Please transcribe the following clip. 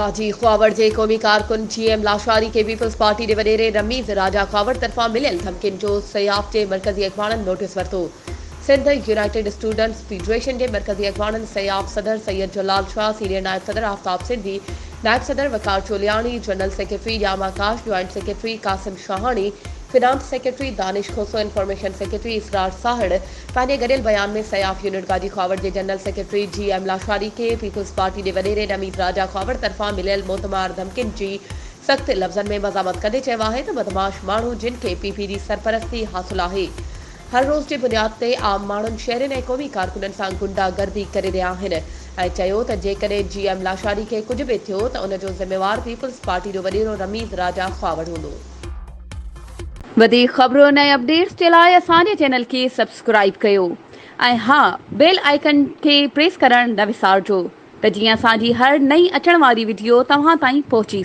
गाजी ख्वावड़ जे क़ौमी कारकुन GM लाशारी के पीपल्स पार्टी के वडेरे रमीज़ राजा ख्वावड़ तरफ़ां मिलियल धमकियुनि जो सयाफ़ जे मरकज़ी अॻवाननि नोटिस वरितो। सिंध यूनाइटेड स्टूडेंट्स फेडरेशन के मरकज़ी अॻवाननि सयाफ़ सदर सैयद जलाल शाह, सीनियर नायब सदर आफ्ताब सिंधी, नायब सदर Waqar Choliyani, general secretary Jam Akash, joint secretary Qasim Shahani, finance secretary Danish Khoso, information secretary Israr Sahar पंहिंजे गॾियल बयान में सयाफ़ यूनिट गाजी ख्वावड़ के जनरल सेक्रेटरी GM लाशारी के पीपल्स पार्टी के वडेरे रमीज़ राजा ख्वावड़ तरफ़ां मिलियल मोतमार धमकियुनि जी सख़्त लफ़्ज़नि में मज़ामत कंदे चयो आहे त बदमाश माण्हू जिन खे PP जी सरपरस्ती हासिल आहे हर रोज़ की बुनियाद ते आम माण्हुनि शहरनि ऐं क़ौमी कारकुननि सां गुंडागर्दी करे रहिया आहिनि ऐं चयो त जेकॾहिं GM लाशारी खे कुझु बि थियो त उन जो ज़िम्मेवार पीपल्स पार्टी जो वॾेरो रमीज़ राजा ख्वावड़ हूंदो। वधीक ख़बरों ऐं अपडेट्स जे लाइ असांजे चैनल खे सब्सक्राइब कयो ऐं हा बेल आइकन खे प्रेस करणु न विसारिजो त जीअं असांजी हर नई अचण वारी वीडियो तव्हां ताईं पहुची